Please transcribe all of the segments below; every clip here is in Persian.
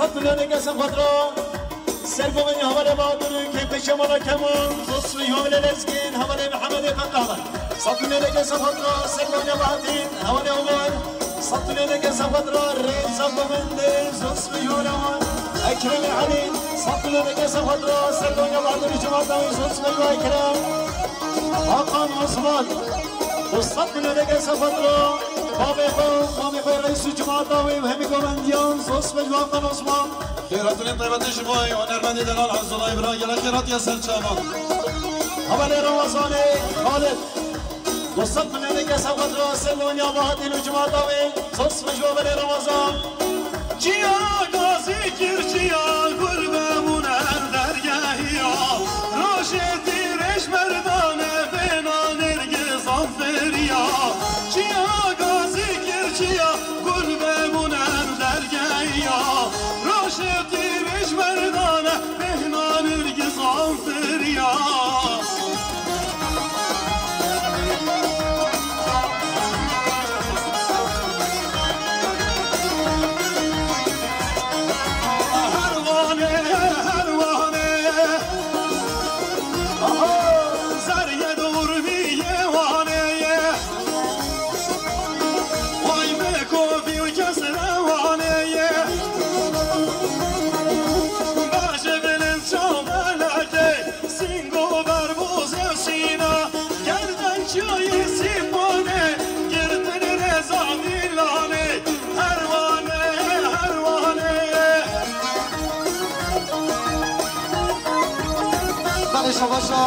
دوستات بلنه کسم خود را سرگومنی حواله بادرون که پشمالا کمون زوسوی حواله لزگین حواله محمد فقهر سطوله کسم خود را سرگومنی بادین حواله عمر سطوله کسم خود را ریز زبومنده زوسوی حواله اکرم علی سطوله کسم خود را سرگومنی بادرون جماعت داوی زوسوی اکرم حقان عثمان دوستات بلنه کسم خود را مامي خير رئيس الجماعة الضوئي وهمي قومنديان صوص بجواب عثمان خيراتون طيبة شباي ونرمندي دلال عز الله إبراهيم يلا خيرات يا سر شامان حوالي رمضاني خالد وصلت من هناك سوقت راس اللون يا بهاتين الجماعة الضوئي صوص بجواب رمضان جيا قاسي كرشيا قربمون اردرگاهيا روشتي رش مردانه بنا نرگز آفريا جيا چیا گل بمونم در گیا روشتی رش مردانه بهنان ارگز آفریا باشا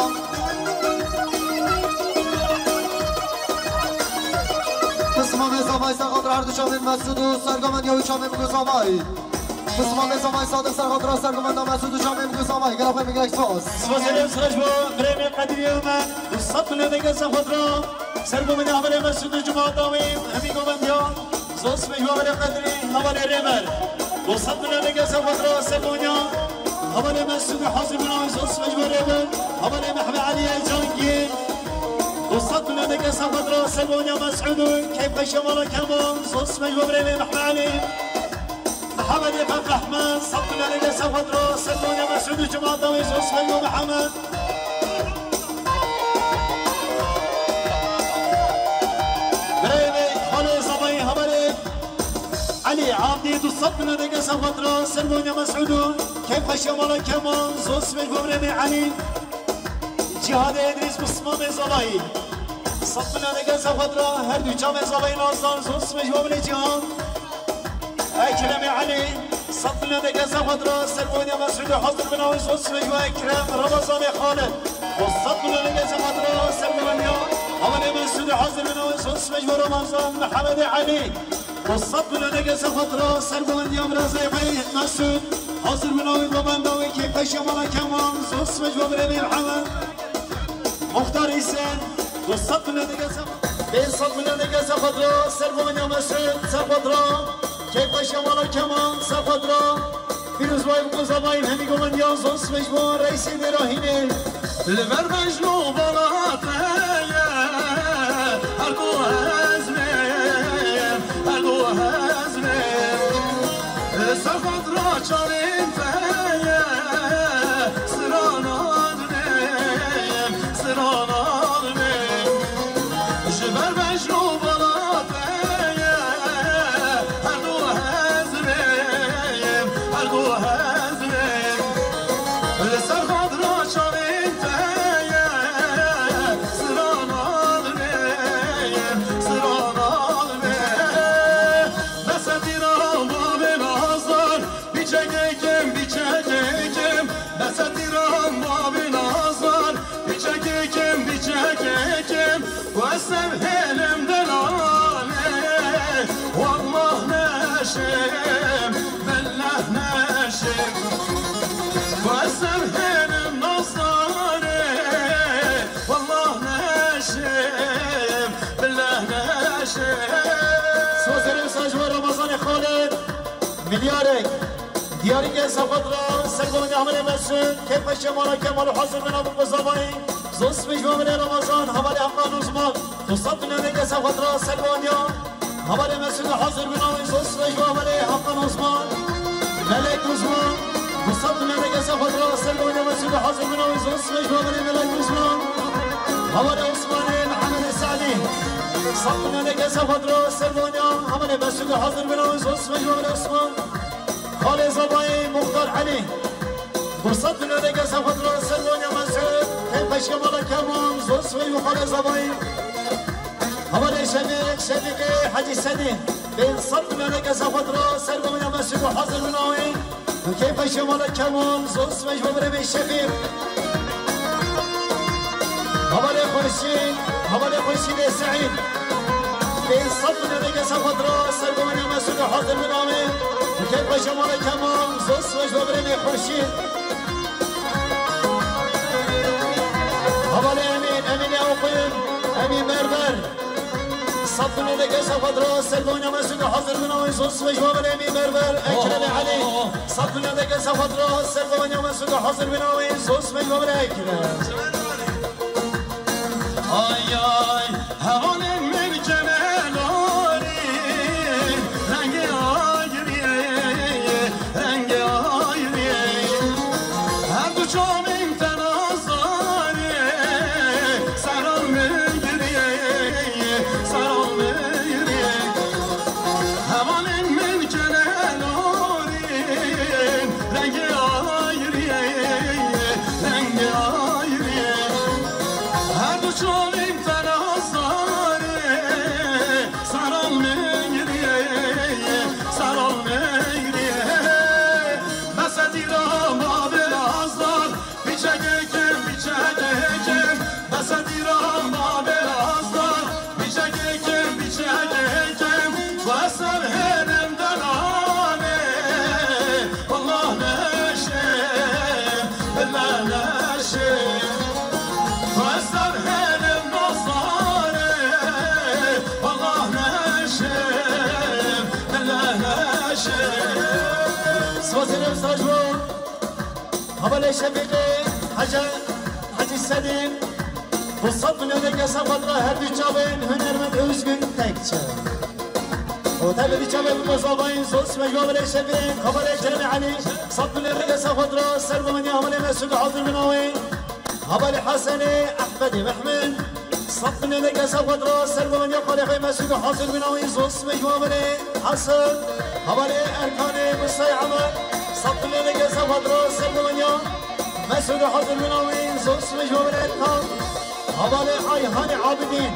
قسمان نظامای سرخاطر هر دو شامل مسعود و سرگامند یا شامل مگوزامای قسمان نظامای صادق سرخاطر سرگامند مسعود و شامل مگوزامای گرافه میگرک سواز سوازلیم سرش با بریم قدیری اومد دوستات بلنه سرخاطر سرگامند حوال مسعود و جماعت داویم همی گومند یا زوس بجواب قدری حوال ریمر دوستات بلنه سرخاطر سرگامند حوالي مسعود حاضر بناوي زوس مجبور ابن حوالي محمد علي جانجين وصلت من هذاك سفر راس البنيا مسعود كيف شمال كمان زوس مجبور ابن محمد علي محمد فتح احمد صلت من هذاك سفر راس البنيا مسعود جماعة داوي زوس مجبور محمد بريمي خالي صبي حوالي علي عابدي وصلت من هذاك سفر راس البنيا مسعود كيف شمال كمان زوس مجبور ابن علي جهاد ادریس بسمان زبایی صفنا نگه خود را هر دو جام زبایی نازدار زوس مجبور جهان اکرم علی صفنا نگه خود را سرگونی مسعود حاضر بناوی زوس مجبور اکرم رمضان خالد و صفنا نگه خود را سرگونی حوال مسعود حاضر بناوی زوس مجبور رمضان محمد علی و صفنا نگه خود را سرگونی امرازه مسعود حاضر بناوی بابنداوی که پشمالا کمان زوس مجبور محمد مختار حسین و صد بلندگه به صد بلندگه سفت را سرگومن یا مسعود سفت را کیف شمالا کمان سفت را پیروز بایم قضاواییم همی گومن یا زوس مجبور رئیس براهینه لبر مجنو بالاته هر دو هزمیم هر دو هزمیم سفت را چاریم تهیه سرانه جبر مجنو بلاته هر دو هزمیم هر دو هزمیم لسر خود را چاریم تهیه سران آدمیم سران آدمیم بسد ایران با به نازدار بیچکم بیچکم بسد ایران با به نازدار بیچکم بیچکم واسم هلم دلاله والله ناشم بالله ناشم واسم هلم نصاري والله ناشم بالله ناشم سوزرم ساجور رمضان خالد مليارك ديارك سفت را سرگومن عمل مسعود كيف شمالا كمال حاضر من ابو قزاوي زوس مجموع رمضان حوالي حقان عثمان دوستات من هناك سفت را سرگوانيا حوالي مسعود حاضر بناوي زوس مجموع حقان عثمان ملك حاضر بناوي زوس مجموعة من الملك عثمان حوالي عثماني محمد السعدي صفنا لك سفدرو سربونيا حوالي مسجد حاضر بناوي زوس مجموعة من عثمان خالي زباي مختار علي وصفنا لك سفدرو سربونيا مسجد كيف شمال كمان زوس مجموعة خالي زباي حوالي شفيقي حجي السدي بين صفنا لك سفدرو سربونيا مسجد حاضر بناوي وكيف شمال كمان زوس مجموعة من الشفيق حوالي خورشید سعید بین صدنا لك سفدرو سربونيا مسجد حاضر بناوي وكيف شمال كمان زوس مجموعة من خورشید حوالي امين يوقين امين بربر صدنا لك سفدرو سربونيا مسجد حاضر بناوي زوس مجموعة من امين بربر اكرم علي صدنا لك سفدرو سربونيا مسجد حاضر بناوي زوس مجموعة من اكرم آی آی هوانم من جمالاری رنگ آیریه رنگ آیریه هر دو چامیم تنازاره سرام میگریه سرام میگریه هوانم من جمالاری رنگ آیریه رنگ آیریه هر دو چونیم تنازاره سرال میگریه سرال میگریه مسدی را ما برازدار بیچگکم بیچگکم مسدی را ما برازدار بیچگکم بیچگکم و اصلا هرم دلانه والله نشم بالله نشم واسر هلم نصاره والله نشم بالله نشم سوازنم ساجون حوالي شفيقي حجي السدين وصفنا لك سفدرو هر دو چاوين هنرمند özgün تكچه وتابع دو چاوين مصابين زوس مجموعة شفيق حوالي كرم علي صفنا لك سفدرو سربونيا حوالي مسجد حاضر بناوي حوالي حسني احمد محمد صفنا لك سفدرو سربونيا خالقي مسجد حاضر بناوي زوس مجموعة حسن حوالي اركاني مصي عمر صفنا لك سفدرو سربونيا مسجد حاضر بناوي زوس مجموعة اركان حوالي عيهاني عابدين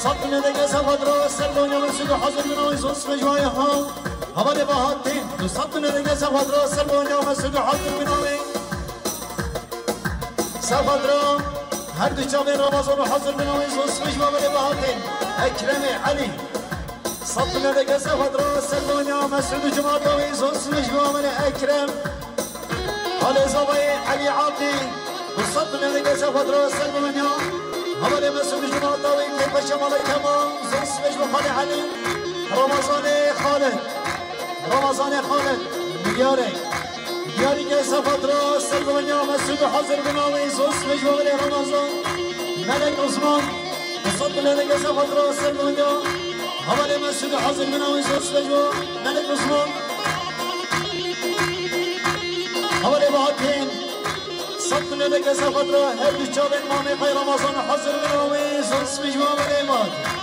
صفنا لك سفدرو سربونيا مسجد حاضر بناوي زوس مجموعة حوالي بهاتين صفنا لك سفدرو سربونيا مسجد حاضر بناوي سفدرو هر دو چاوین رمضان حاضر بناوی زوس مجموعة من بهاتین اکرم علی صفنا لك سفدرو سربونيا مسعود جماعتوی زوس مجموعة من اکرم حالی زبای علی عابدی وصفنا لك سفدرو سربونيا حالی مسعود جماعتوی کیف شمال کمان زوس مجموعة علی رمضان خالد میاره یاری که سفدرو سربونيا مسجد حاضر بناوي زوس مجموعة رمضان ملك عثمان وصفنا لك سفدرو سربونيا حوالي مسجد حاضر بناوي زوس مجموعة ملك عثمان حوالي بهاتين صفنا لك سفدرو هر دو چاوين مامي قي رمضان حاضر بناوي زوس مجموعة اماد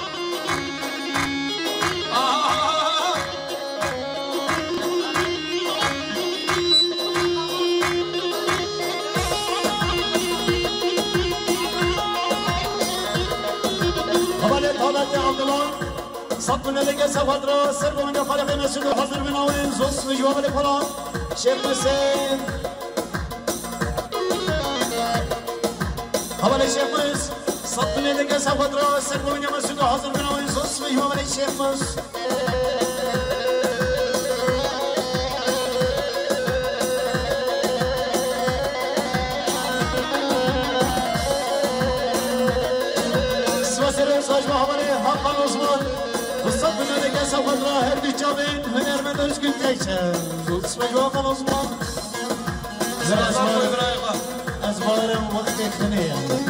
صفنا لك سفدرو سربونيا خالقي مسجد حاضر بناوي زوس مجموعة الفلان شيخ حسين حوالي شيخ مس صفنا لك سفدرو سربونيا مسجد حاضر بناوي زوس مجموعة الشيخ مس حقا عثمان وصفنا لك سفدرو هر دو چاوین هنرمند özgün تکچه زوس مجموعة عثمان از بارم وقت خنه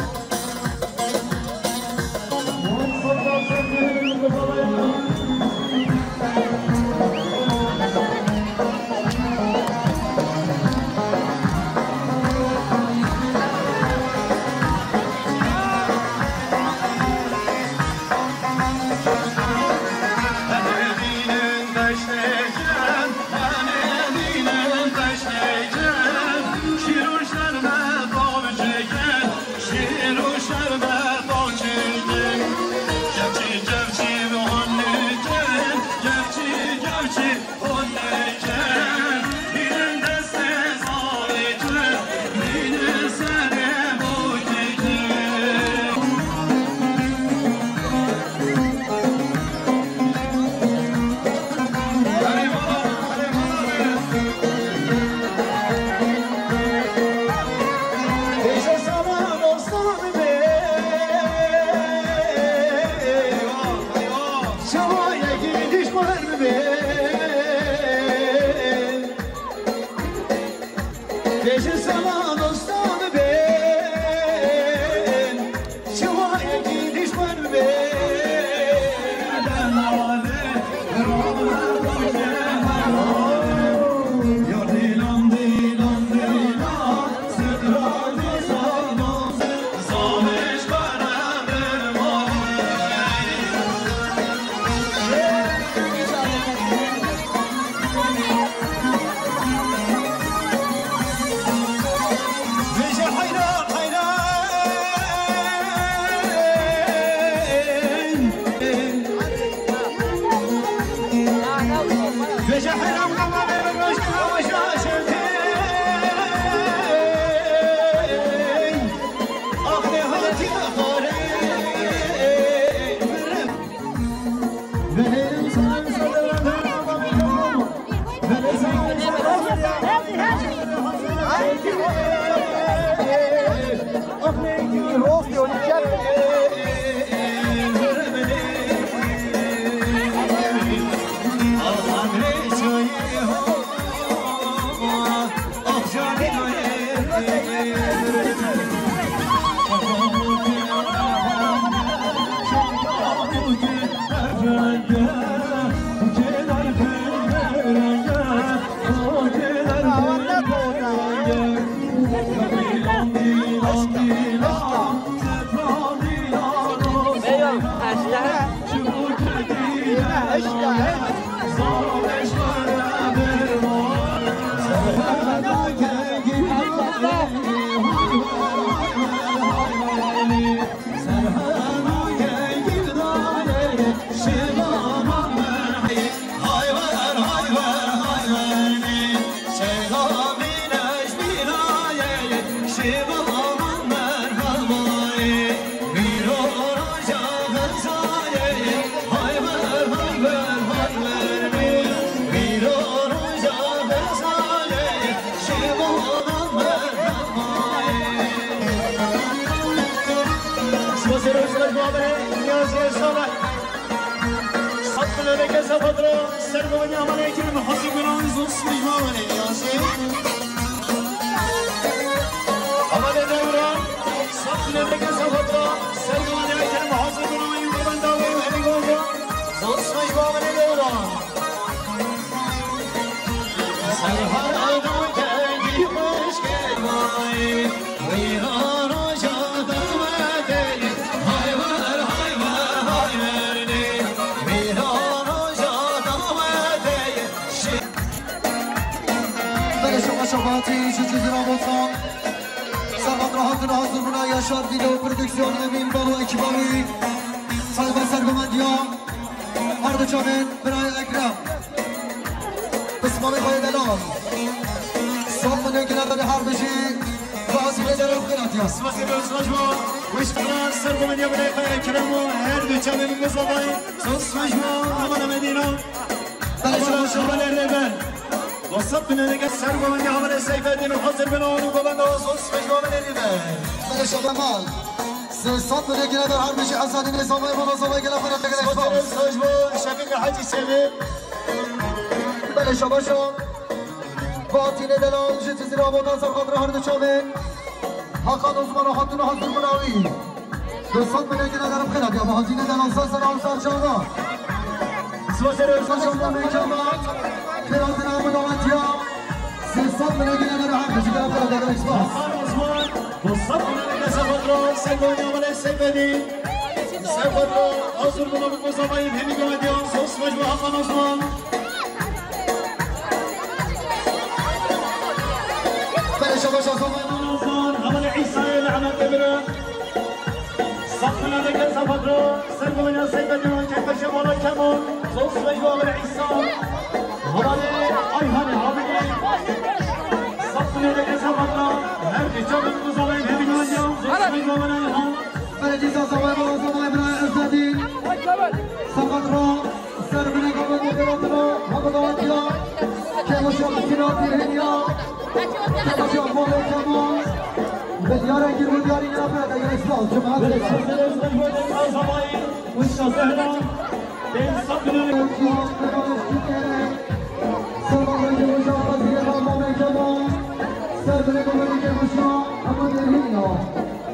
Serve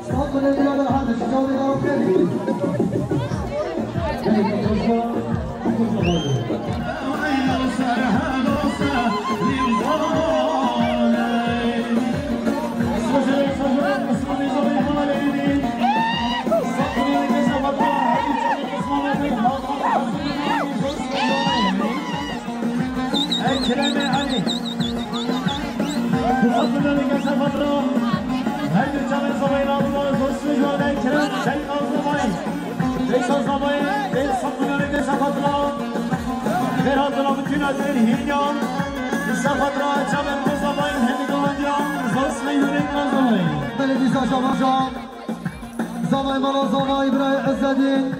صوت من البلاد الحادث جاوبي دارو كيفي كلام علي بفضل لك سفر هل جمع صبين الله وصل جوال كلام شيء أصلاً ليس صبين ليس بفضل لك سفر غير هذا ممكن أدري هنيان سفر جمع صبين هم دوانيان وصل يورين صبين تلفزيون شباب زمان مالا زمان إبراهيم عزدين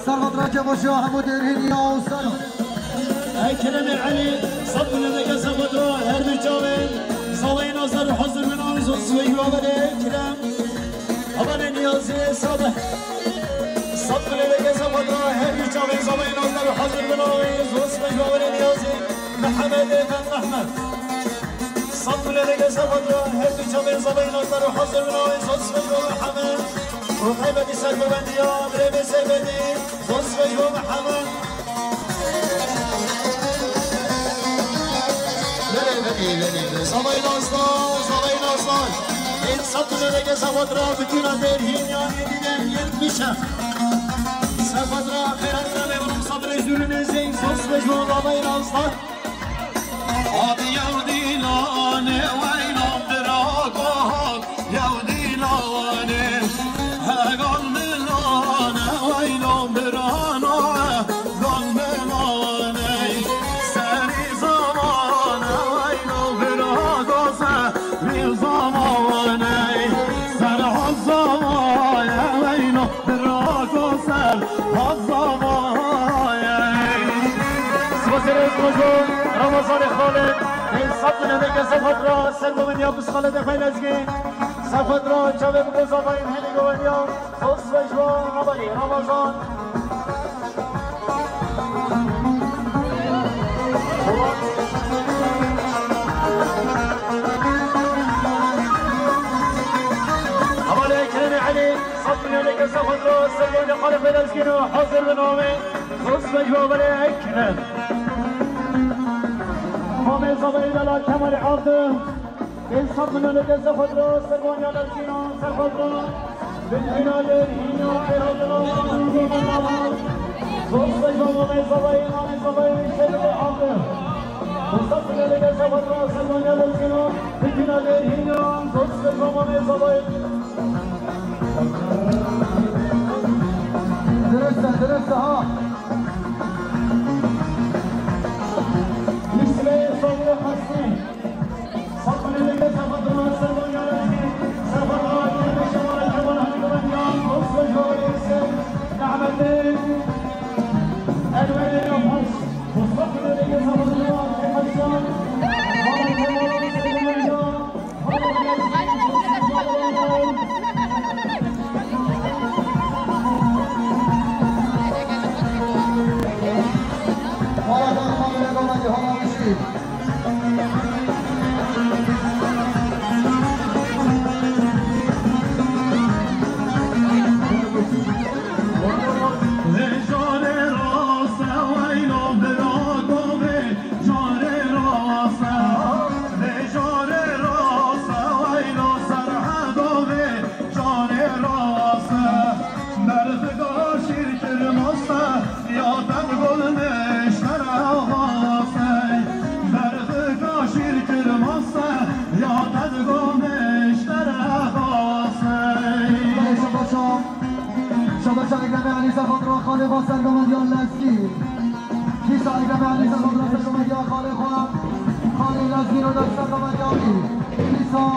سرقط كباشا حمود الهنيا وسلام أي كلام علي صبر لك سفر هر بجامين صبين أصدر حضر من آنس وصوي وابده كلام أبدا نيازي صبح صبر لك سفر هر بجامين صبين أصدر حضر من آنس وصوي وابده نيازي محمد بن أحمد صبر لك سفر هر بجامين صبين أصدر حضر من آنس وصوي ومحمد وحيبة سرب بنديان رب سيبدي وصوي ومحمد صباين أصلان إن صدر لك سفدرا بتنا درهين يعني دين يتمشى سفدرا خيرنا لبرم صبر جرن زين صوص بجو صباين أصلان Abi yavdi lane vaynam drakak yavdi lane hagal milane vaynam drana gal milane seni zamane vaynam drakasa bir zamane sen hazzamane vaynam drakasa hazzamane سبسر اسمجون رمضان خالد این صدر لك سفدرا سرگومنیا بس خالد خیلزگی سفدرا جوه بگذاباین هنگومنیا صوص بجوان ربانی رمضان حوالی اکرم علی صدر لك سفدرا سرگومنیا خالد خیلزگی حاضر بنامه صوص بجوان بلی اکرم حامل صبري دلال كمال عبده بالصرف من لدى سفدرا سرقون يا للكينا سفدرا بالحنا للهينا عراض الله صوص يوم من صبري حامل صبري شبه عبده بالصرف من لدى سفدرا سرقون يا للكينا بالحنا للهينا صوص يوم من صبري درست ها صبر حسين صبر لك سفدرا سرقون يا للكينا سفدرا كيف شمال الجبل هنقوم وصل جواليس نعمتين الولي يفحص وصبر لك سفدرا حسين خالق سرگمندیان لزگی کیسا اگرمانی سرگمندیان سرگمندیان خالق خالق لزگی رو داشت سرگمندیانی کیسا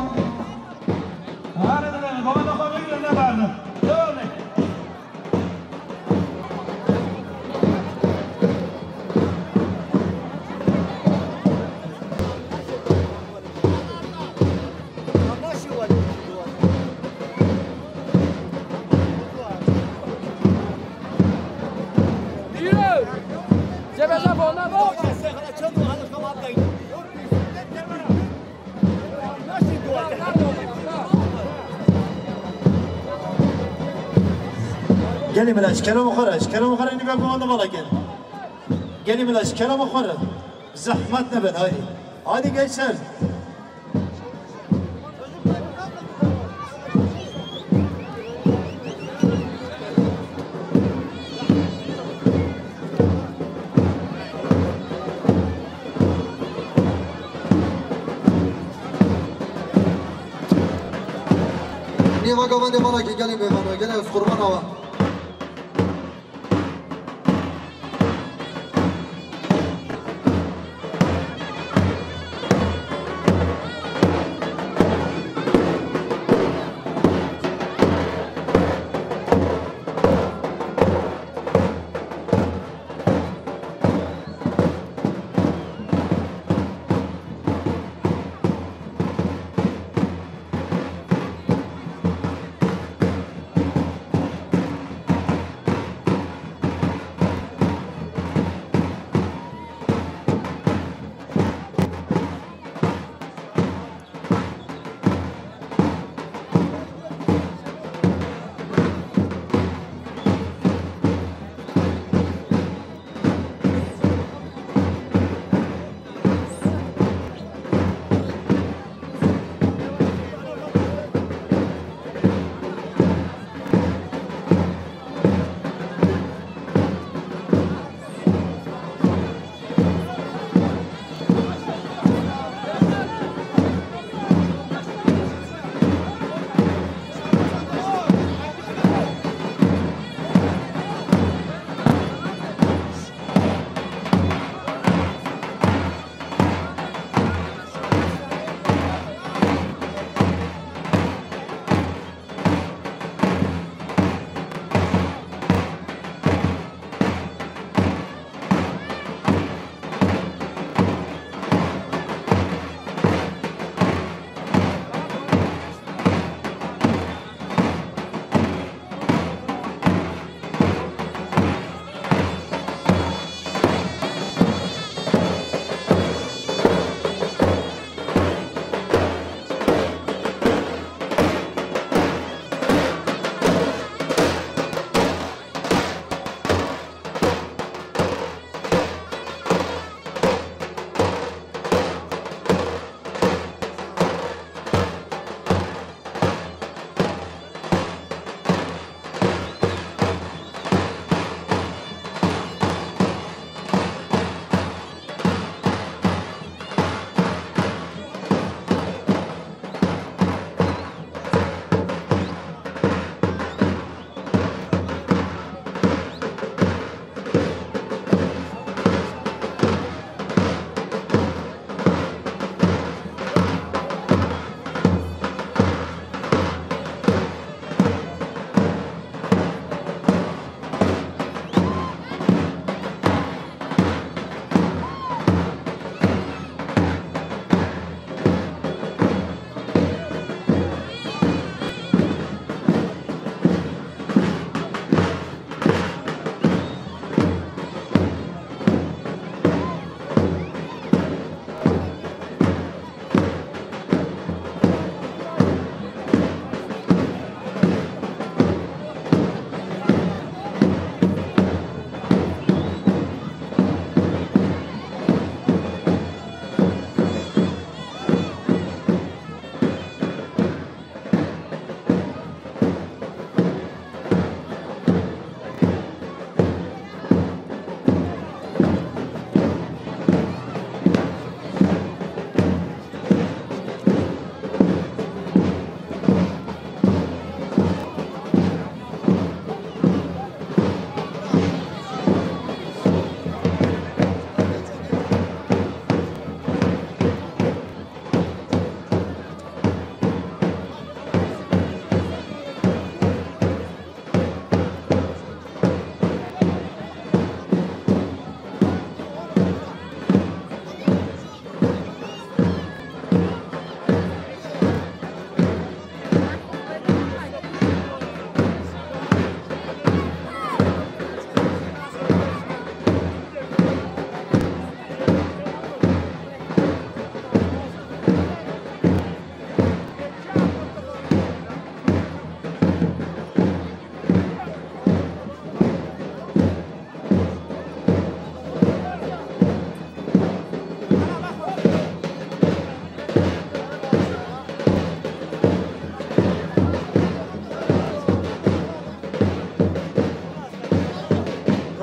هره دنه بابا دخواه بگیرم نبرده دونه قالي ملاش كلام خرج كلام خرج نبقى بمانا مالا قالي ملاش كلام خرج زحمت نبت هادي قيسر نیما گاوند بالا که گلی میفهمه گلی از قربان آوا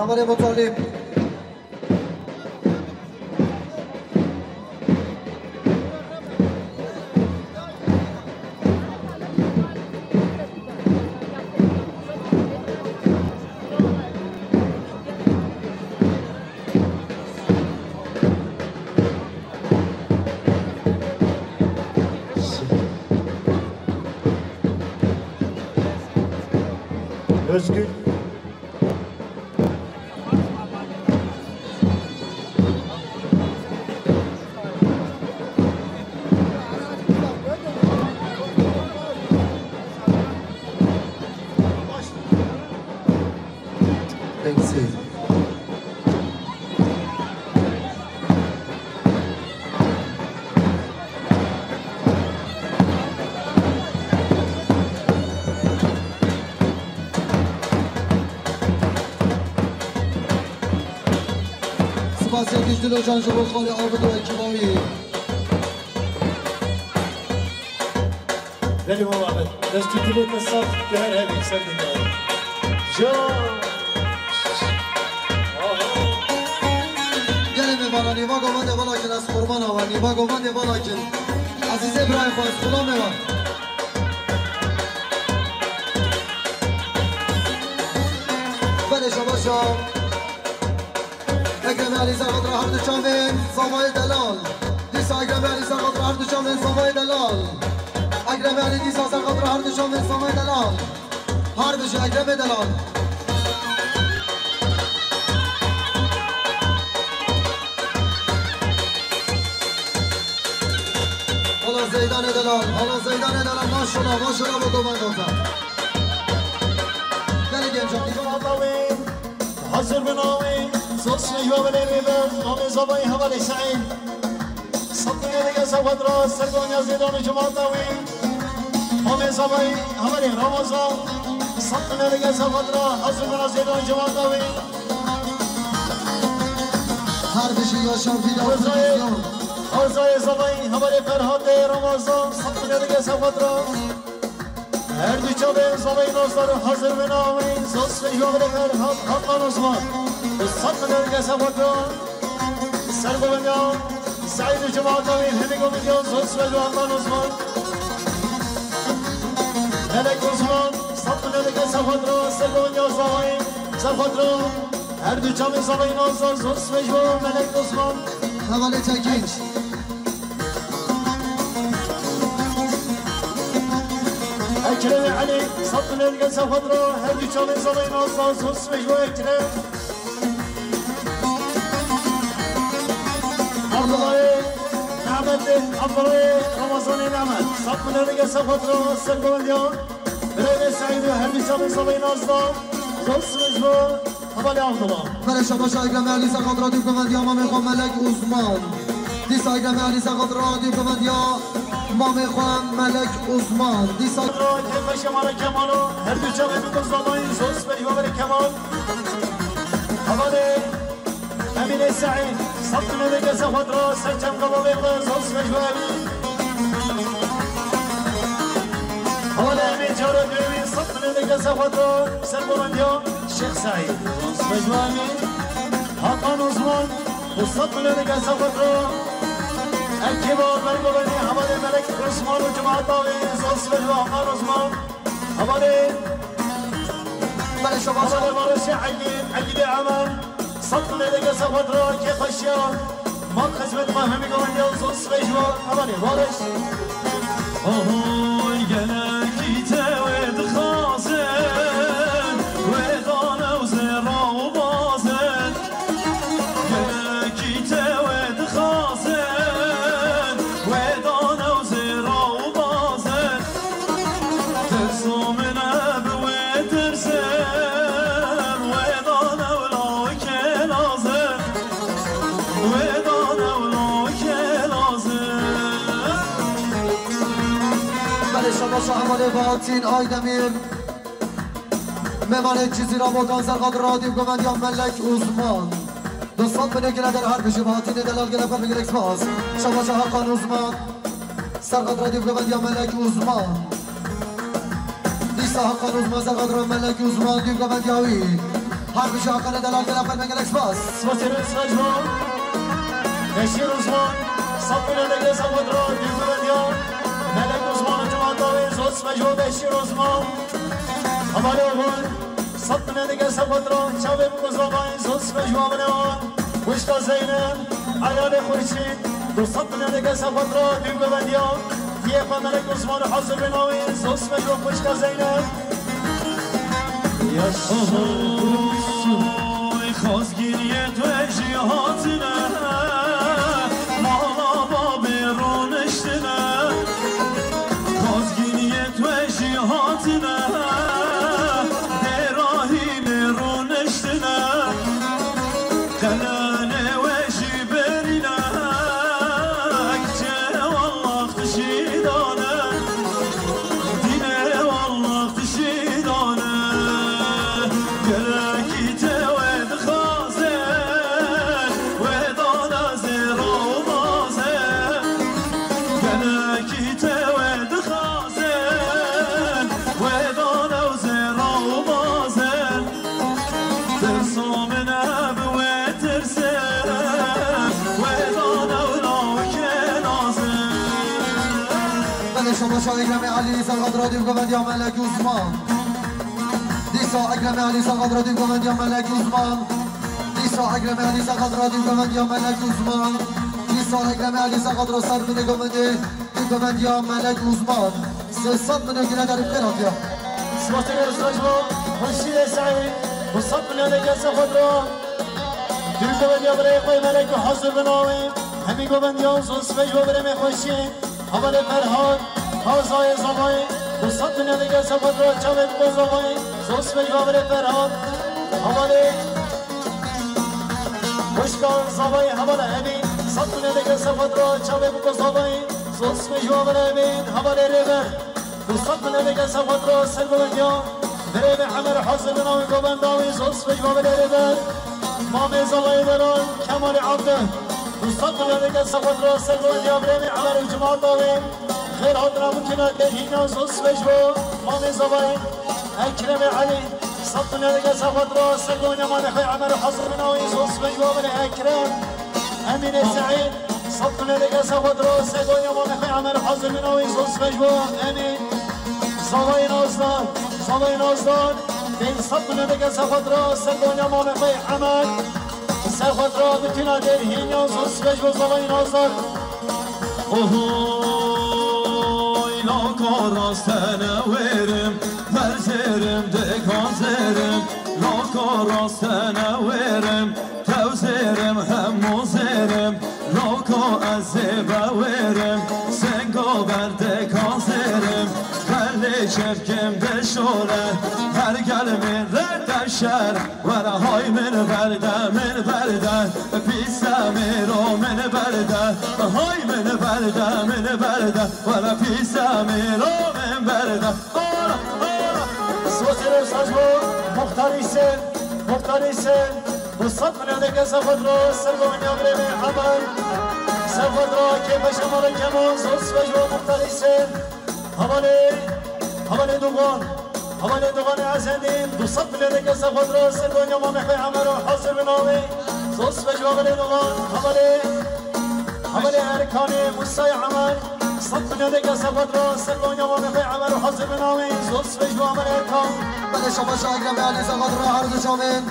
عمر مطالب Özgür. Thanks. سپاسیت دل و جان شما خالی آبد و اکیبایی Benim Muhammed. Destur dilet nasaf değer hem insan dinler. Can. گل میوانه نیوا گوانده والا کن از قربان آور نیوا گوانده والا کن عزیز ابراهیم خواهد خدا میوان بله شما شا اکرم علی زغد را هر دو چامین سامای دلال دیسا اکرم علی زغد را هر دو چامین سامای دلال اکرم علی دیسا زغد را هر دو چامین سامای دلال هر بشه اکرم دلال زیدان دلال حالا زیدان دلال ماشاءالله با دومن دوزن دلی گنجان Allah'ım hazır ben ağabeyim. Sosyal yuvaları ben Ahmet Zabayı havale sa'in. Satmaya da savadra sergon yazıdan Cuma'davim. Ahmet Zabayı havale Ramazan. Satmaya da savadra hazır ben yazıdan Cuma'davim. her bir şey yaşam filan Arzay Zabayı havale Ferhat Ramazan. Satmaya da savadra. Her düçabe Zabayı dostları hazır ben ağabeyim. Sosyal yuvaları Ferhat Hakan Osman. Satmaya da savadra. Sergovenya Said Cuma'davim. Hemi Gomidyan Sosyal Hakan Osman. Melek Osman. Satmaya da savadra. Sergovenya Zabayı. Savadra. Her düçabe Zabayı dostlar. Sosyal Melek Osman. havale çekinç Ekrem Ali, Satın Ergen Safadra, her düçalı zalayın aslan, sos ve jo Ekrem. Abdullahi, Ahmetli, Abdullahi, Ramazan-ı Ahmet, Satın Ergen Safadra, Sergovendyan, Bireyne Said'i, her düçalı zalayın aslan, sos ve jo, Havali Abdullah. بله شما شا اکرم علی زغد را دیو کمند یا مامی خواه ملک عثمان دیسا اکرم علی زغد را دیو کمند یا مامی خواه ملک عثمان دیسا Kemal Şemal Kemal'o, her düçalı bir zalayın, sos ve jo Kemal. Havali, Emine Said, Satın Ergen Safadra, Serçem Kabalı'yla, sos ve jo Havale Emin Çağrı Düğümün Satın Ergen Safadra, Sergovendyan, Şeyh Said. Mecmuami, Hakan Osman, Satın Ergen Safadra, Elkibar Mergoveni, Havale Melek Osman, Cuma'davi, Zosvel ve Hakan Osman, Havale, بله شما شا Havale Barışı Akide Aman, Satın Ergen Safadra, Kefaşya, Mat Hizmet Mahmemi Govendyan, Zosvel ve Havale Barış. Ahoy gelek itevet khazen Vedana u zera u bazen Gelek itevet khazen Vedana u zera u bazen Tersom nab ve tersen Vedana u lake lazen Vedana u lake lazen بله شما شا هماله باتین آی دمیر ممانه چیزی را بودان زغد را دیو کمند یا ملک عثمان دوستان بنه گله در هر بشه باتین دلال گله پر بگیر اکسپاس شما شا حقان عثمان سرغد را دیو کمند یا ملک عثمان دیسا حقان عثمان زغد را ملک عثمان دیو کمند یاوی حرب شاقل دلال گل افل مگل اکسپاس سواتر ساجمان بشیر عثمان صبر ندگه سواد را دیگو بدیان ملک عثمان جمعه داوی زوز مجو بشیر عثمان حوالی اون صبر ندگه سواد را چاوی بگذابای زوز مجو آمنوان وشتا زینب عیال خورشید دو صبر ندگه سواد را دیگو بدیان دیگه ملک عثمان حاضر بناوی زوز مجو وشتا زینب ای خواستگیری تو جهاتنه مالا با بیرونشتنه خواستگیری تو جهاتنه دراهی بیرونشتنه قلانه و جبرینه اکچه والله تشیدانه دینه والله تشیدانه شما اکرم علی سرقد رادیو گوند یا ملک عثمان دیسا اکرم علی سرقد رادیو گوند یا ملک عثمان دیسا اکرم علی سرقد رادیو گوند یا ملک عثمان دیسا اکرم علی سرقد را سر من گوند یا ملک عثمان 300 من گله در بخیرات یا سواتر ساجما خورشید سعید و صد من ندگه سواد را دیگو گوند یا برای خوی ملک حاضر بناویم همین گوند یا زوز مجو برای خوشید حوال فرهاد آزای زمای دو صد من ندگه سواد را چاوی بگذابای زوز مجو برای فرهاد حوال وشکان زمای حوال امین صد من ندگه سواد را چاوی بگذابای زوز مجو برای امین حوال ریبر دو صد من ندگه سواد را سر گوندیا برای عمر حاضر بناوی گونداوی زوز مجو برای ریبر مامی زمای دران کمال عبده مستقبل ندگه سواد را سر گوندیا برای عمر جماعت داویم خیر حضرا مکنه دهینا زوز مجو مامی زمای اکرم علی صد ندگه سواد را سر گوندیا مامی خی عمر حاضر بناوی زوز مجو برای اکرم امین سعید صد ندگه سواد را سر گوندیا مامی خی عمر حاضر بناوی زوز مجو امین زمای نازدار دین صد ندگه سواد را سر گوندیا مامی خی عمر سواد را بکنه دهینا زوز مجو زمای نازدار لاکا راستنه ویرم برزرم دکان زرم لاکا راستنه ویرم تو زرم همو زرم لاکا از زبا ویرم سنگا بر دکان زرم خلی چرکم دشوره هر گل من رد شر وره های من برده پیسه میرو من برده های من برده وره پیسه میرو من برده سواتر ساجمو مختاری سن بصد من ندگه سواد را سر گوندیا برای عمر سواد را که بشمال کمان زوز مجو مختاری سن حوالی دوغان عزندین دو صد من ندگه سواد را سر گوندیا مامی خی عمر حاضر بناوی زوز مجو برای دوغان حوالی ارکانی موسای عمر صد من ندگه سواد را سر گوندیا مامی خی عمر حاضر بناوی زوز مجو عمر ارکان بله شما اکرم علی سرقد را هر دو شامل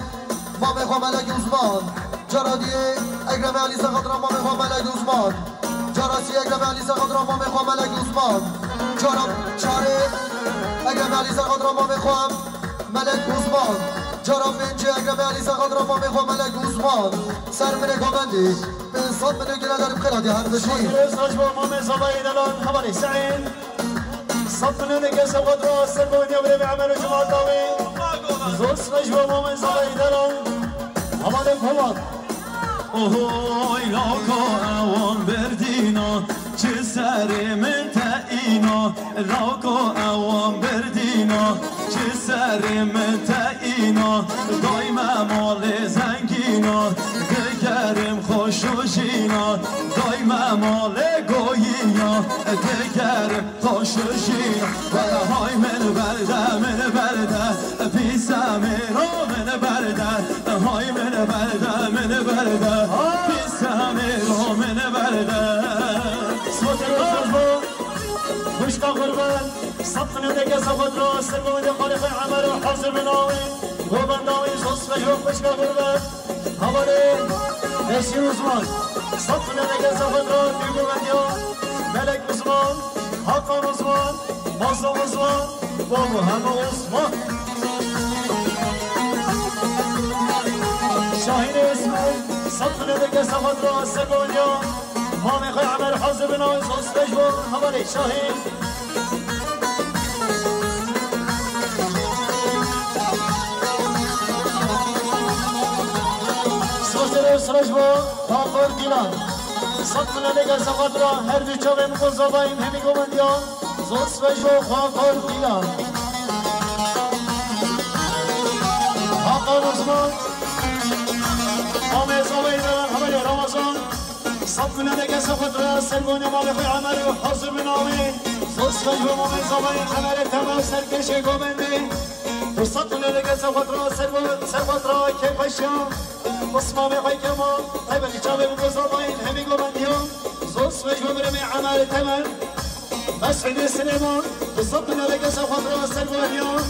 مامی خواه ملک عثمان جرادیه اکرم علی سرقد را مامی خواه ملک عثمان جراسی اکرم علی سرقد را مامی خواه ملک عثمان چاره اکرم علی سرقد را مامی خواه ملک عثمان جرا منچه اکرم علی سرقد را مامی خواه ملک عثمان سر من گامندی به صد من گله در بخیرات هر بشی ساجمو مامی زبایی دلان حوالی سعید صد من ندگه سواد را سر گوندیا برای عمر جماعت داوی زوز مجو مامی زبایی دلان حوالی پولاد اوهوی لاکا اوان بردینا چه سر من تایی اینا لاکو اوام بردینا چه سرم اینا دایم مال زنگینا دگرم خوش و جینا دایم مال گویینا دگرم خوش و جینا های من برده پیسم رو من برده های من برده پیسم رو من برده صوت الرزاز مشتاق قربان صفنا دقة صفت راس المودة خالق العمل وحاضر بناوي وبنداوي صوص مجروح مشتاق قربان هوالي نسي عثمان صفنا دقة صفت راس بيقو مديان ملك عثمان حقا عثمان مصر عثمان ومهم عثمان شاهين اسمه صفنا دقة صفت راس المودة ما میخوای عمل حاضر بناوی صوص بجبور هوالي شاهين سرش با پاکور دیلان صدمنا نگه زفت را هر دو چاوه مقضابایم همی گومندیان زوز بش با پاکور دیلان پاکور عثمان آمه زاوه دارن همه رمضان صدمنا نگه زفت را سرگون مالک عمل و حاضر بناوی زوز بش با آمه زاوه عمل تمام سرکش گومندی و صدمنا نگه زفت را سرگون را که پشم اسمام خی کمان طیب جامه مقصابین همی گوبندیان زوج مجبور برمی عمل تمام مسعود سلیمان بالضبط نلقى سفر راس البنيان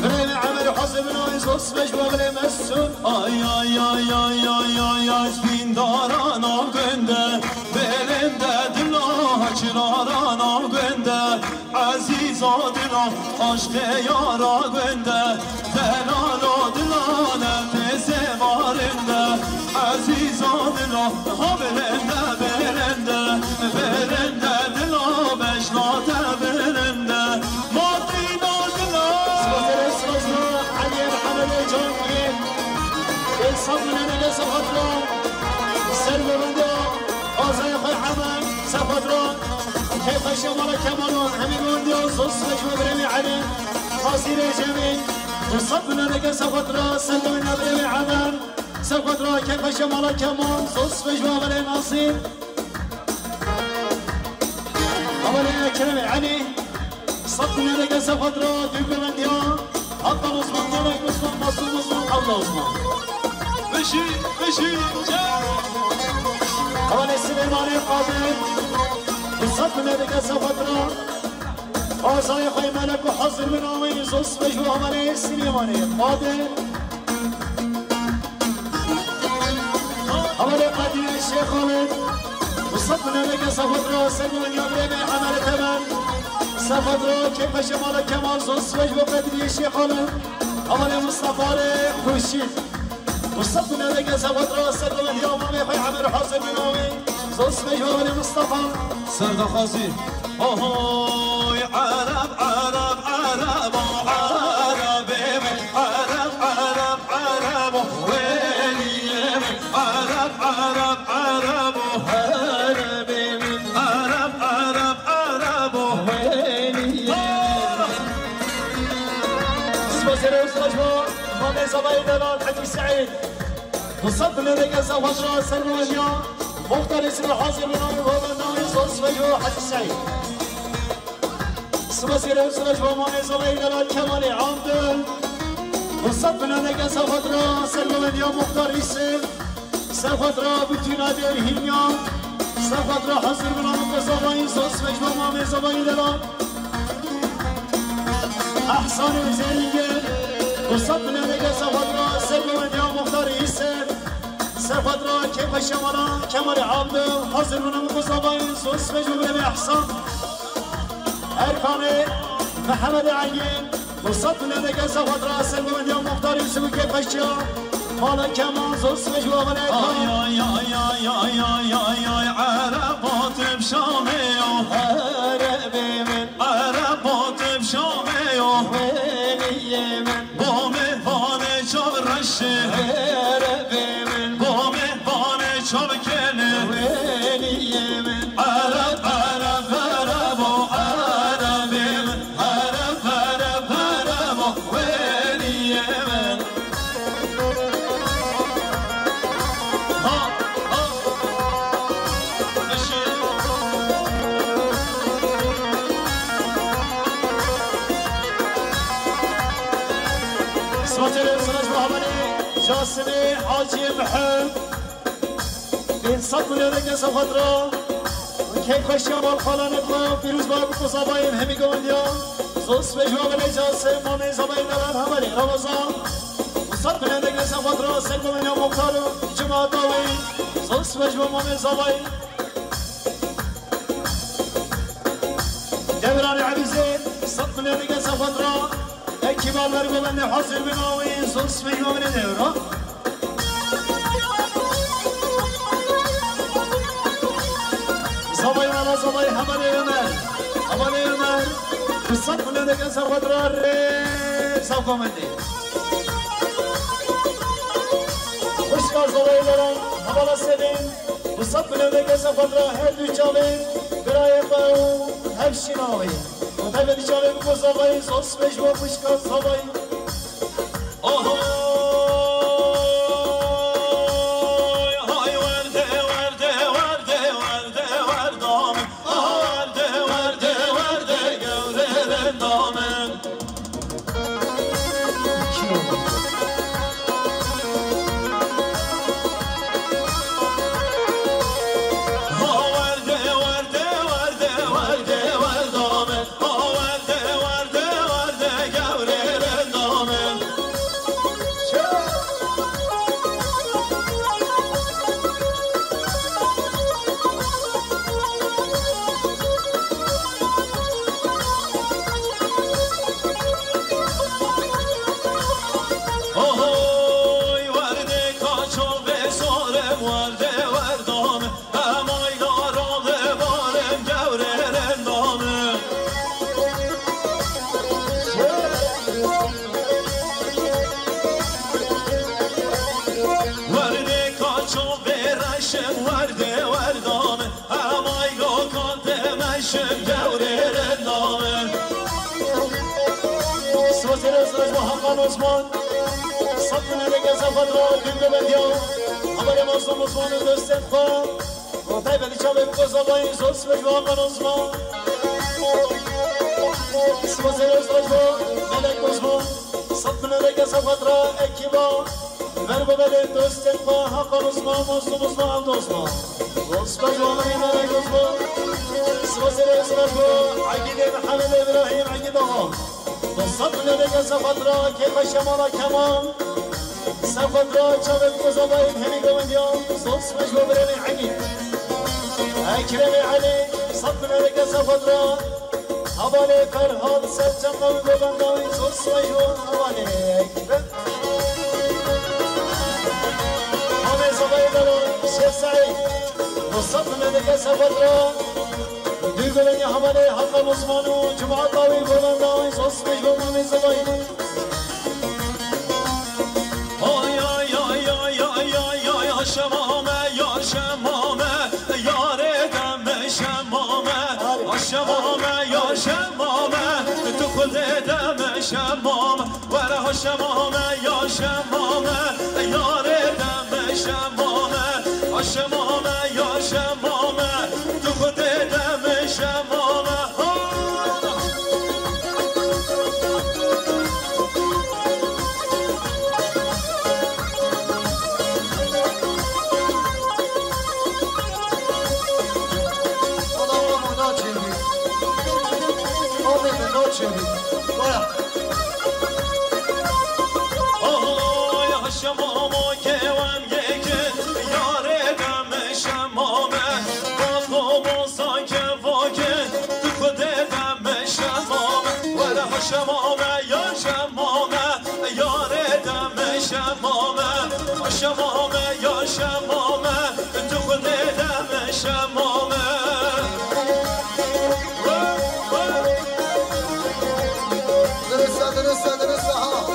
برمی عمل حسب نوی زوج مجبور برمی مسعود ay ay ay ay ay ay ay bin darana gönde belinde dilo haçlarana gönde aziz adına aşk yara gönde delal adına nefese varında aziz adına haberinde belinde dilo beşnate belinde madin adına علي محمد الجوفي الصبر لنا سفطران سلم بندو أوزاي خي حمام سفطران كيف شمال كمالون همين بندو صوص مجمع برمي علي قصير جميل الصبر لنا سفطران سلم لنا برمي حمام سفطران كيف شمال كمان صوص مجمع برمي نصير أولا كلمة علي صبر لنا سفطران دقل بنديان حتى عثمان مالك عثمان مصر الله عثمان بشي حوالي السليماني القادم بالصف من هذيك الفترة أوصاي خي ملك وحصر من عمي صوص بجوه حوالي السليماني القادم حوالي قديم الشيخ خالد بالصف من هذيك الفترة سلمان يومين عمل تمام سفدرو كيف شمال كمال صوص بجوه قديم الشيخ خالد حوالي مصطفى خوشيد وصفنا لك سفدرو سلمان اليوم ما يعمل حصر من عمي صوص بجوه حوالي مصطفى سرد خاصي اوه عرب عرب عرب عرب عرب عرب عرب ويلي عرب عرب عرب عرب عرب عرب ويلي سبسر وسرجوا مامي زباين دلال حجي سعيد وصفنا لك سفدرو سلمان اليوم مختار اسم حاضر من عمي وهو الناوي صوص بجوه حجي سعيد سبسر وسرجوا مامي زباين دلال كمالي عمدل وصفنا لك سفدرو سلمان اليوم مختار اسم سفدرو بتنادي الهنيان سفدرو حاضر من عمي زباين صوص بجوه مامي زباين دلال احسان الزينية وصفنا لك سفدرو سلمان اليوم مختار اسم سفدرو كيف شمالا كمال عبد حاضر من المصابين صوص بجوه بأحسان أركاني محمد عين وصفنا لك سفدرو سلمان اليوم مختار اسم كيف شمالا مالا كمان صوص بجوه بالأركان ay ay ay ay ay ay ay عربات بشامي هربي من عربات بشامي ويلي من بومي فاني شاب رشي هربي من بومي فاني شاب كيني ويلي من عرب عرب عرب عرب صوتي للصلاة محمدي جاسمي حاجي محب بين صد مليونك نسب خطرة كيف خشي عمال خالان اطلاع فيروز بابك وصابايم همي قوان ديان زوس بجواب جاسم مامي زباين دلان همالي رمضان وصد مليونك نسب خطرة سلم من يوم مختارو جماعة داوي زوس بجواب مامي زباين دوراني عبيزين صد مليونك نسب خطرة اكبال ورقو بني حاصل بناوي زوس بجواب من دورا صباي ولا صباي حمالي عمر بالصدق اللي ذاك انسان خضرا الريب سوكو مندي وشكا صباي لران حمالا السبين بالصدق اللي ذاك انسان خضرا هردو شابين براي باو هفشي ناوي وطيب دي شابين بكو صباي صوص بجوا وشكا صباي عثمان صدنا لك سفر كل بديو عمل مصطفى عثمان دوستخوا وطيب اللي شاب بقصباي صوص بجوان عثمان سوزي رجوا ملك عثمان صدنا لك سفر اكيبا غرب بلد دوستخوا حق عثمان مصطفى عثمان عثمان صوص بجوان ملك عثمان سوزي رجوا عقيد محمد ابراهيم عقيدهم صدنا لك سفدرا كيف شمالا كمان سفدرا شابك وزبايد هني قونديان صوص مجبو برمي حقي اكرمي علي صدنا لك سفدرا حبالي فرهاد سبجم قوي قونداوي صوص مجبو حبالي اكرم حامي زبايد شيخ سعيد وصدنا لك سفدرا دیگران یه همه حق مسلمانو جماعت داوی بلنداوی سوس بجو مامی زبایی آی آی آی آی آی آی آی شمامه یا شمامه یار دم شمامه شمامه یا شمامه تو خود دم شمامه وره شمامه یا شمامه یار دم شمامه شمامه یا شمامه تو خود دم شمامه شمامه یا شمامه یار دم شمامه شمامه یا شمامه تو خود دم شمامه درسته ها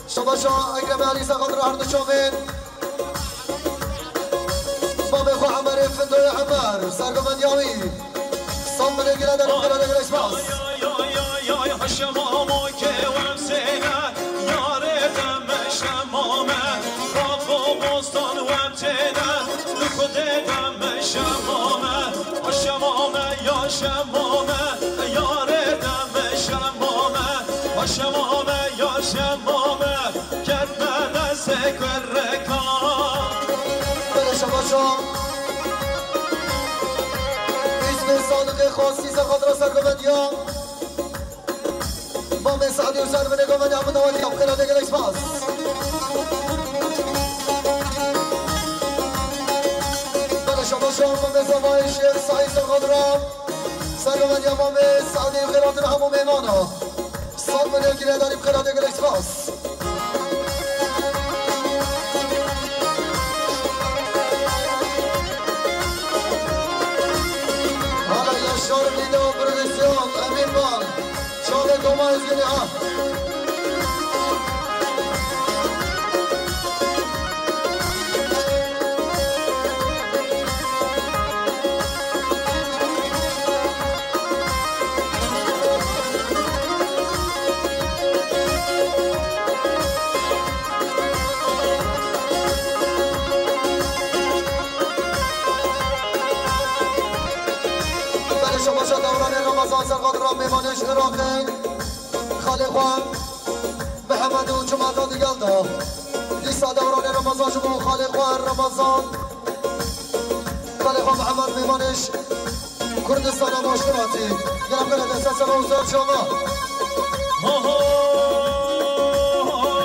شباشا اکرم علی سقط را هر دو شامل باب خو عمر فندوی عمر سرگمند یامی صم من گله در اون گله گلش باز یا شمامو که ومسینه یار دم شم شمامه یار دم شمامه و شمامه یا شمامه کرد دست کرکان بله شما شام اسم صادق خاصی سخاطر سرگومدیا با مسعدی و سر به نگومدی همون دوالی هم خیلی دیگه لیکس باز بله شما شام با مزاوای شیر سعی سخاطر سرگومدی هم با مسعدی و خیلی همون میمانا صاد به نگیره داریم خیلی دیگه لیکس باز شار ویدیو پرودکسیون امین بان شار دوما ازگینی ها سرقاد را میمانش عراقی خالقوان محمد و جمعتان دیگل دا دیسا دوران رمضان شما خالقوان رمضان خالقوان محمد میمانش کردستان ماشتراتی گرم کنه دسته سما و زار شما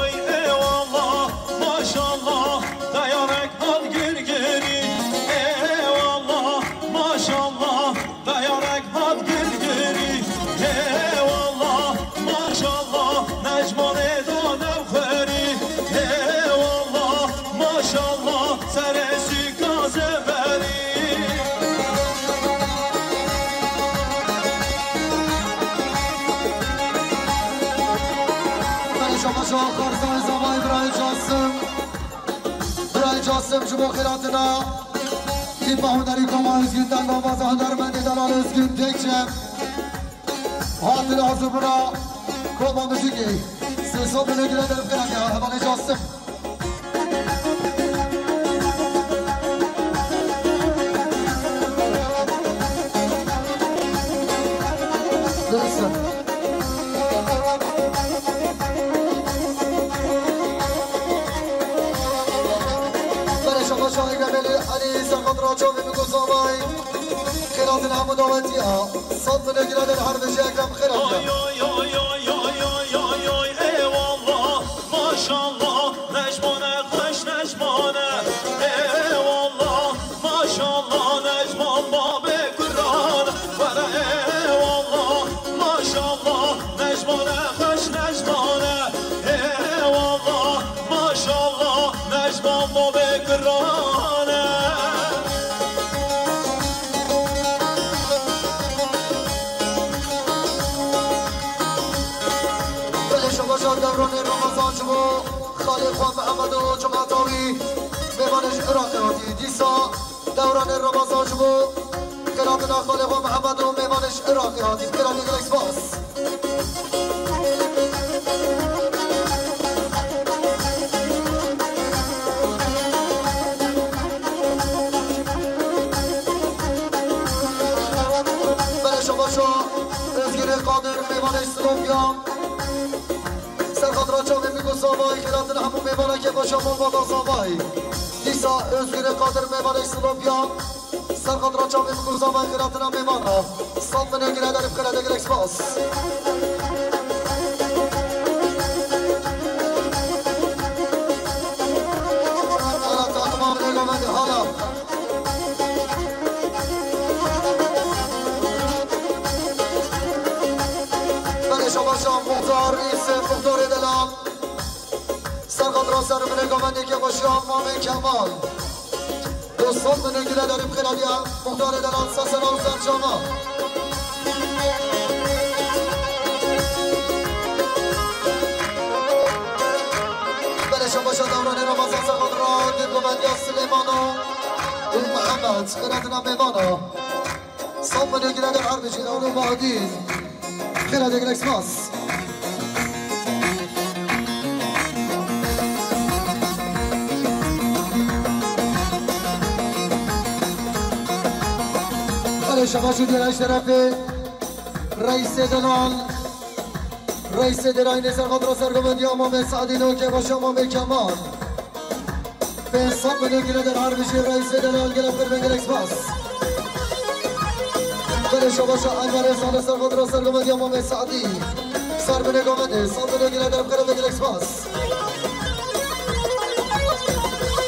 ای والله ماشالله دیارک حال گرگری ای والله ماشالله دیارک حال گرگری ای والله ماشالله نجمانه دانم خری ای والله ماشالله سرسی گازه بری شما خارزان زمان برای جاسم شما خیراتنا تیم هنری کما ازگین دنگا بازا هنرمندی دلال ازگین تکچم حاطل حضور برا کلبا موسیقی سیسو بلگیره در خیراتی حوال جاسم درسته شاهی قبلی علی سرخط راجو میگو زامای خیرات الهم دعوتی ها صد من اگرا در هر بشه اکرم خیرات ای والله ماشالله نجمانه خوش نجمانه ای والله ماشالله نجمان باب قرآن وره ای والله ماشالله نجمانه خوش نجمانه ای والله ماشالله نجمان باب قرآن دوران رمضان شما خالقوان محمد و جمعتاوی میمانش عراقیاتی دیسا دوران رمضان شما قراتنا خالقوان محمد و میمانش عراقیاتی قراتی گلکس باس بله شما شو ازگیر قادر میمانش سلوکیان سرخط راجا میگو زامای خیراتن همون میمانه که با شما بادا زامای دیسا özgür قادر میمانه سلوپیان سرخط راجا میگو زامای خیراتن هم میمانه صد من اگره داریم خیراته گلکس باس حالا تاقمان نگامنده حالا بله شما شام مختار ایسه مختار دلم سرخط را سر من نگامنده که با شام مامه کمال دوستان من نگیره داریم خیلالی هم مختار دلم سسنا و سرجاما بله شما شام دوران رمضان سرخط را دیبگومندی سلیمان و محمد خیراتنا میمانا صد من نگیره در هر بچین اونو بادین خیلی دیگه لکس ماس بله شماشو دیرش طرف رئیس دلال رئیس دلاین سرقدر سرگمندی امام سعدینو که باشه امام کمال به انسان منو گیره در هر بشه رئیس دلال گلم پر بنگل اکسپاس بله شماشو انوار سال سرقدر سرگمندی امام سعدی سر منو گمده سال منو گیره در پر بنگل اکسپاس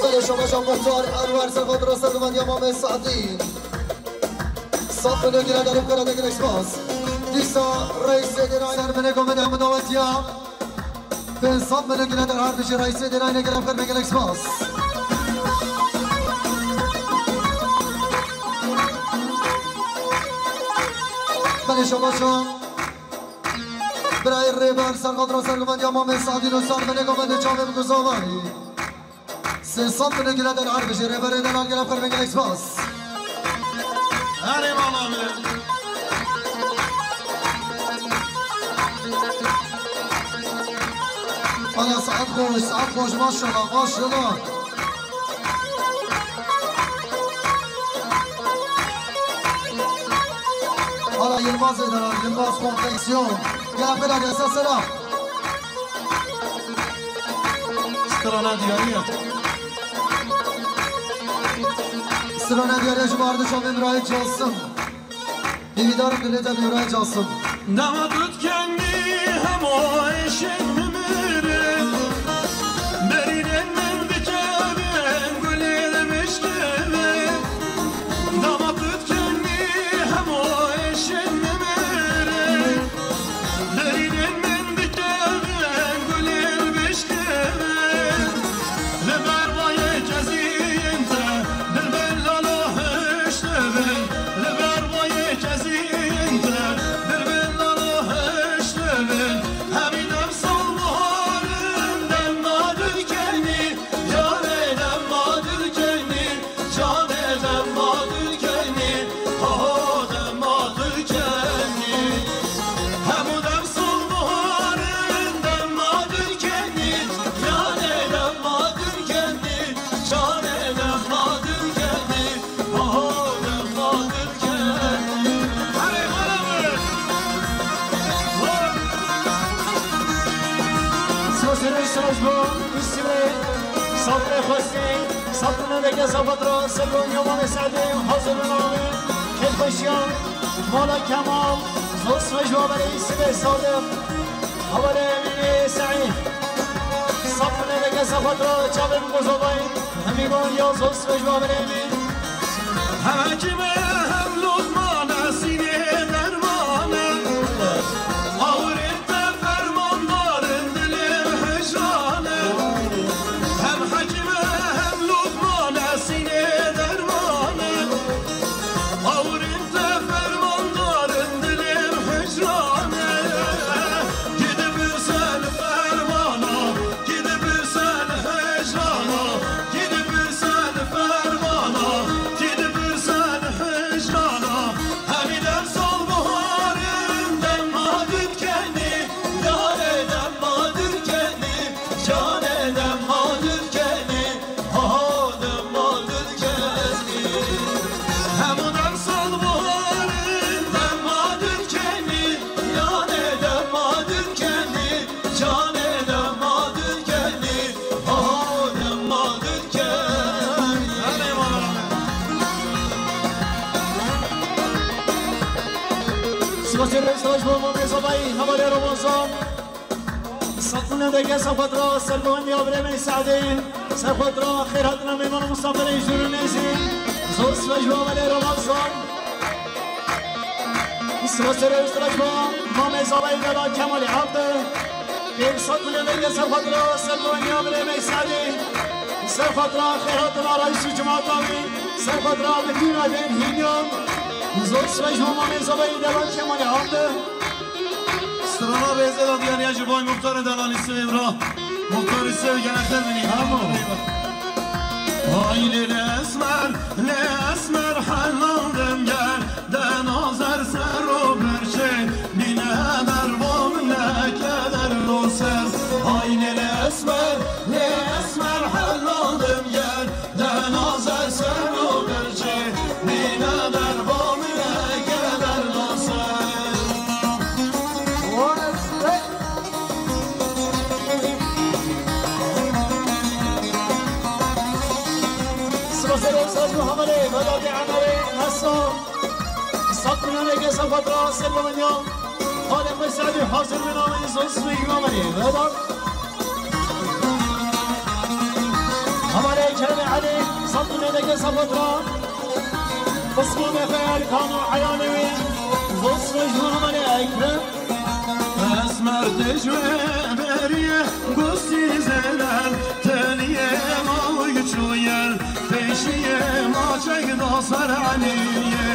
بله شماشو مختار انوار سرقدر سرگمندی امام سعدی سال منو گیره در پر بنگل اکسپاس دیسا رئیس دلاین سر منو گمده مداوتیا به انسان منو گیره در هر بشه رئیس دلاین گلم پر بنگل اکسپاس بله شما برای ریبر سرقدر و سرگمندی امام سعدین و سر منو گمده جامعه گزاوری سه سال منو گیره در هر بشه ریبر دلال گلم پر بنگل اکسپاس هری مالا میره حالا ساعت خوش ماشالله ماشالله حالا یلماز دارم یلماز کنفکسیون گلم بلد اساس سلام سترانه دیاریه سترانه دیاریه شما اردشام امرای جاسم دیویدارم دلیتم امرای جاسم دمدت کنی همایشن دیگه زباد را سلون یومان سعدی حاضر نامه کلفشیان مالا کمال زوس و جواب رئیس به صادق حواله امینی سعید صفن دیگه زباد را جابر مزابای همیگان یا زوس و جواب امین حاجمه هم لطمان سینه درمانه آورد فرمان دارن دلم هجرانه هم حاجمه هم لطمان سینه درمانه آورد فرمان دارن دلم هجرانه گده برسن فرمانا گده برسن هجرانا گده برسن فرمانا گده برسن هجرانا همیدن سال بهارم دم مادر کنی یاره دم مادر کنی جانه دم مادر کنی ها دم مادر کنی همونم سال بهارم دم مادر کنی یاره دم مادر کنی جانه دم مادر کنی ها دم مادر کنی هلی مالا سپاس رئیس با ما مزابایی حواله رمضان صفن دیگه صفت را سلون یا برمی سعدی صفت را خیرات نمیمان مصطفی جور نیزی زوس و جواب رمضان سپاس رئیس با ما مزابایی دلال کمال عبد این صفن دیگه صفت را سلون یا برمی سعدی صفت را خیرات رئیس جماعت نامی صفت را مدینه بین هینیان زوس و جواب مزابایی دلال کمال عبد سترانا بیزه داد یعنی اجبای مختار دلالی سویم را مختار سوی گنه خیل بینیم آیلی لسمر حلالم گل دنازر سر و برچه بینه در بام لکدر رو سر آیلی لسمر حلالم گل دنازر سر و برچه بینه در بام صداد عمري هسا صدنا لك سفت راس المنيا خالق مسعدي حاضر بنامي زوز بيجمامني هذا هماري كرم علي صدنا لك سفت راس بصمام خير كانوا عياني زوز بيجمامني اكرم اسمر دجوه بريه گستی زلال تنیه ما ویچویل پیشیه ما چنگ داسر علیه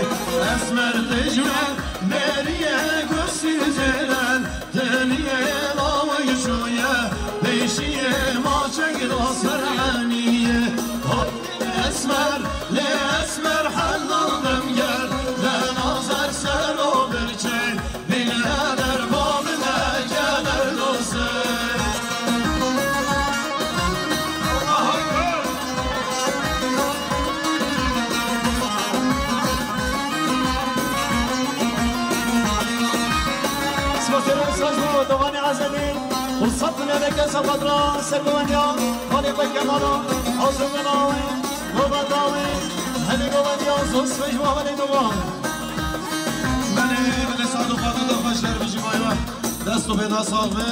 اسمر دجوه بريه گستی زلال تنیه ما ویچویل پیشیه ما چنگ داسر علیه اسمر لی اسمر حلالم گل لنازر سر و برچه بینه در باب دوغاني عزمي وصدنا لك سفدرا سلوانيا خالي بكمانا عزم مناوي وبداوي هلي قوانيا زوز فجوة هلي دوغان بله سعد و فاطمه دا خوشگر بشی مایوه دستو به نصابه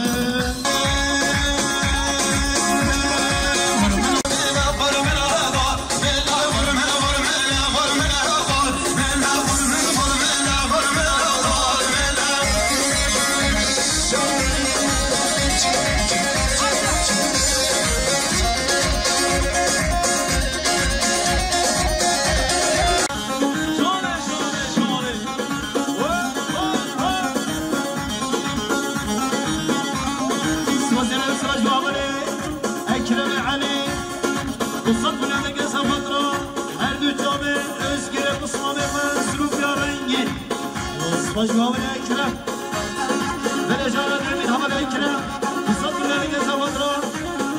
مجموعة الأكرم بلجارة من هم الأكرم بصدر لك زوادرا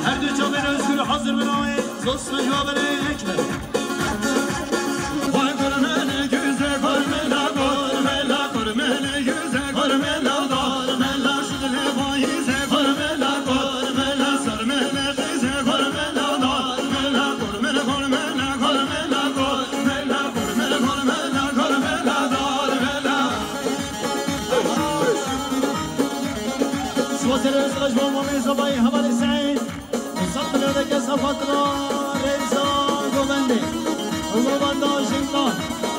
هر دو جامعة أزكر حاضر بناوي زوس مجموعة الأكرم وقرمل güzel قرمل قرمل قرمل güzel قرمل قرمل شغل بايزه قرمل قرمل سرمل خيزه قرمل قرمل قرمل قرمل قرمل قرمل قرمل قرمل سواتر ازرج بامامي زباي همال سعيد وصدر لك سفطرا ريزا قوبندي وقوبندا شمدان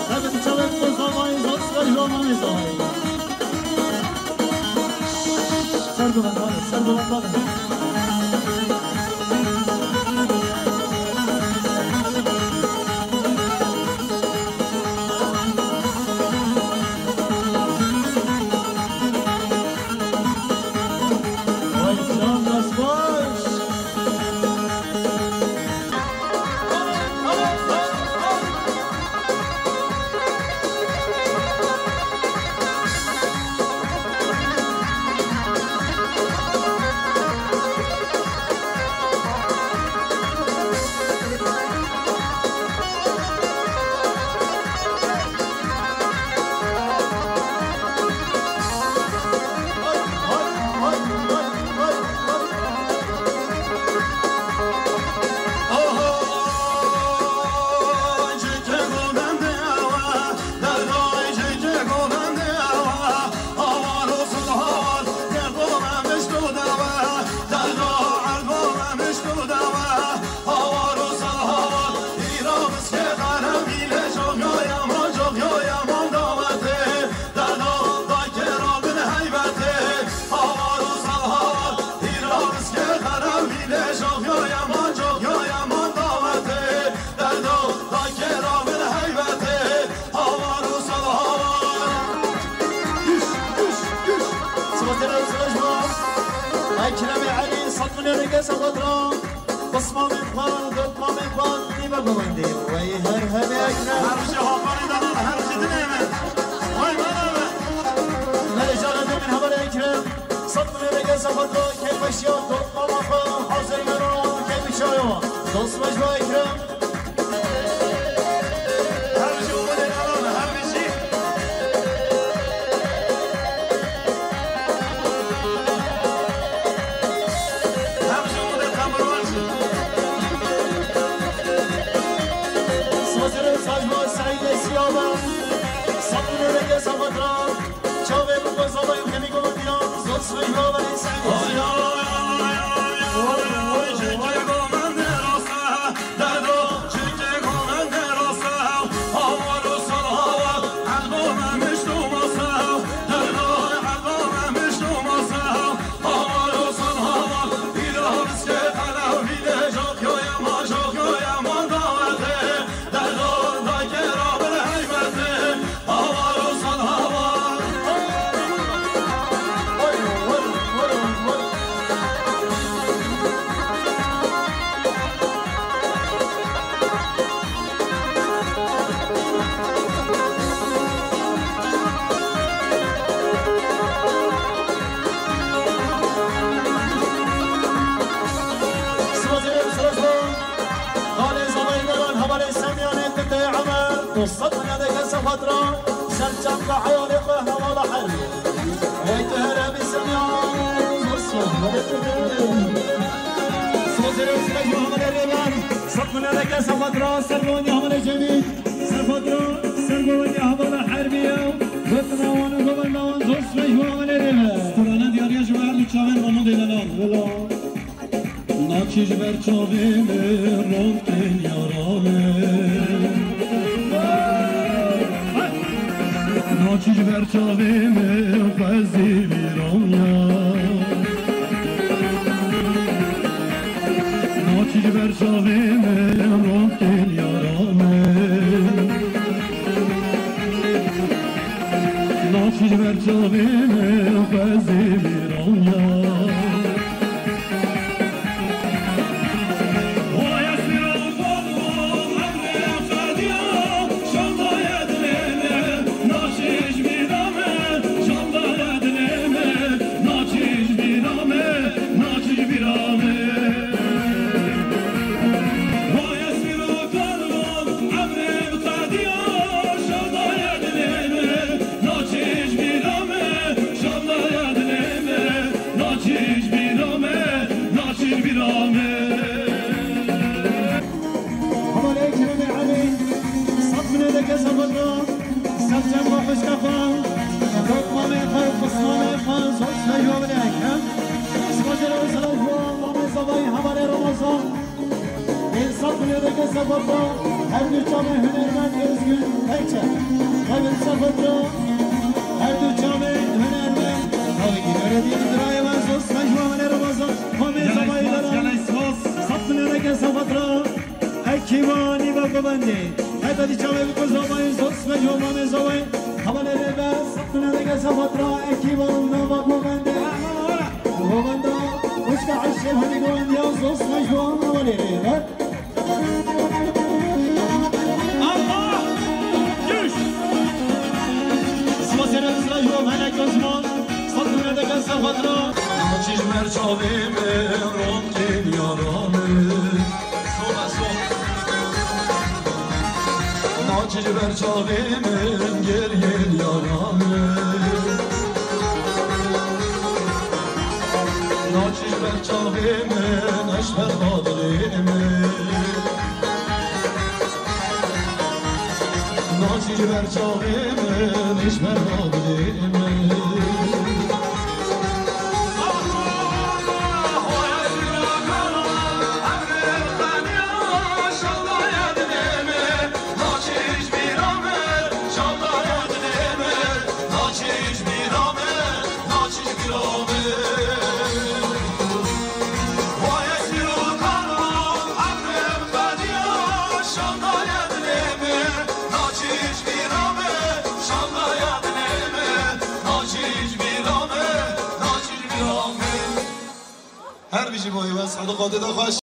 لابد شبك بزباي زوصرج بامامي زباي سرگو بنداده اکرم علی صدمن رگز غدران بصمام اقبال قطمام اقبال نیمه بلندی وی هر همه اکرم هر شهابانی دارن هر چیزی نیمه وای منامه ملجانه من همه اکرم صدمن رگز غدران که بشیان قطمام اقبال حاضر مرون که بشایوان دوست مجموع اکرم صوت مجموع ونسعي وصلنا لك سفترة سلجم لحالقه ولا حل هيك هرب السميان صلنا لك سفترة سربوني عمل جميل سفترة سربوني عمل حربية وطنا ونقبلنا ونزوس مجموع عمل ريبا Kur'an'a diyar ya cümer lütfen onu deyleler Naçiz ver çavimi ronken yarame Naçiz ver çavimi fazli bir omya Naçiz ver çavimi ronken yarame Naçiz ver çavimi fazli bir omya her bir cami hünermend özgün ekçe Kavil Safatro her bir cami hünermend Kavil öğretiyeni dirayemez sos mecmuamene Ramazan Kavil zamaylara Saptınıreke Safatro Ekivani ve Gobendi Hepedi cami bu kuzamayın sos mecmuamene zavay Kavil elebe Saptınıreke Safatro Ekivani ve Gobendi Gobendi Uçka aşşel hani Gobendi ya sos mecmuamene zavay Naçiz ver çavimi ronken yarame Naçiz ver çavimi gel gel yarame Naçiz ver çavimi neşver kadrimi Naçiz ver çavimi neşver kadrimi هر بیشی بایی و صدقات دا خوش